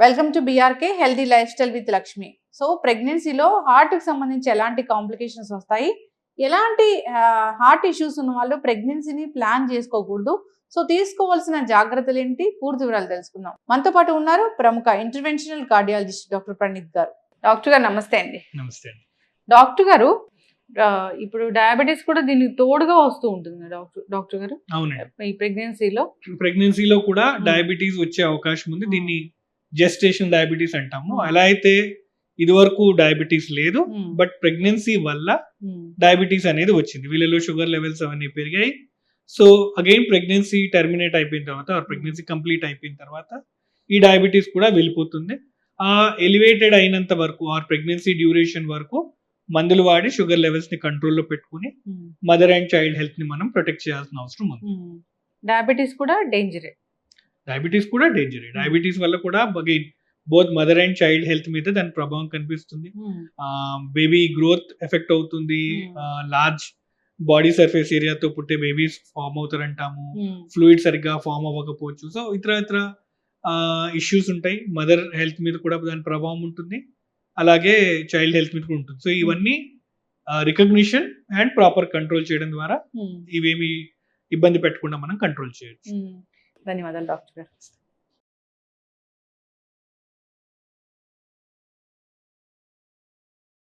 Welcome to BRK healthy life style with Lakshmi. So ప్రెగ్నెన్సీలో హార్ట్కి సంబంధించి ఎలాంటి కాంప్లికేషన్స్ వస్తాయి, ఎలాంటి హార్ట్ ఇష్యూస్ ఉన్న వాళ్ళు ప్రెగ్నెన్సీని ప్లాన్ చేసుకోకూడదు, సో తీసుకోవాల్సిన జాగ్రత్తలు ఏంటి, పూర్తి వివరాలు తెలుసుకుందాం. మనతో పాటు ఉన్నారు ప్రముఖ ఇంటర్వెన్షనల్ కార్డియాలజిస్ట్ డాక్టర్ ప్రణీత్ గారు. డాక్టర్ గారు నమస్తే అండి. నమస్తే అండి. డాక్టర్ గారు, ఇప్పుడు డయాబెటీస్ కూడా దీనికి తోడుగా వస్తూ ఉంటుంది డాక్టర్ గారు. అవునండి, ఈ ప్రెగ్నెన్సీలో కూడా డయాబెటీస్ వచ్చే అవకాశం ఉంది. దీన్ని జెస్టేషన్ డయాబెటీస్ అంటాము. అలా అయితే ఇది వరకు డయాబెటీస్ లేదు, బట్ ప్రెగ్నెన్సీ వల్ల డయాబెటీస్ అనేది వచ్చింది. వీళ్ళలో షుగర్ లెవెల్స్ అవన్నీ పెరిగాయి. సో అగైన్ ప్రెగ్నెన్సీ టర్మినేట్ అయిపోయిన తర్వాత ప్రెగ్నెన్సీ కంప్లీట్ అయిపోయిన తర్వాత ఈ డయాబెటీస్ కూడా వెళ్ళిపోతుంది. ఆ ఎలివేటెడ్ అయినంత వరకు ఆర్ ప్రెగ్నెన్సీ డ్యూరేషన్ వరకు మందులు వాడి షుగర్ లెవెల్స్ ని కంట్రోల్లో పెట్టుకుని మదర్ అండ్ చైల్డ్ హెల్త్ ని మనం ప్రొటెక్ట్ చేయాల్సిన అవసరం ఉంది. డయాబెటీస్ కూడా డేంజరే. డయాబెటీస్ వల్ల కూడా again both mother and child health మీద దాని ప్రభావం కనిపిస్తుంది. బేబీ గ్రోత్ ఎఫెక్ట్ అవుతుంది. లార్జ్ బాడీ సర్ఫేస్ ఏరియాతో పుట్టే బేబీస్ ఫామ్ అవుతారంటాము. ఫ్లూయిడ్ సరిగ్గా ఫామ్ అవ్వకపోవచ్చు. సో ఇతర ఇష్యూస్ ఉంటాయి. మదర్ హెల్త్ మీద కూడా దాని ప్రభావం ఉంటుంది, అలాగే చైల్డ్ హెల్త్ మీద కూడా ఉంటుంది. సో ఇవన్నీ రికగ్నిషన్ అండ్ ప్రాపర్ కంట్రోల్ చేయడం ద్వారా ఇవేమి ఇబ్బంది పెట్టకుండా మనం కంట్రోల్ చేయొచ్చు. ధన్యవాదాలు డాక్టర్ గారు.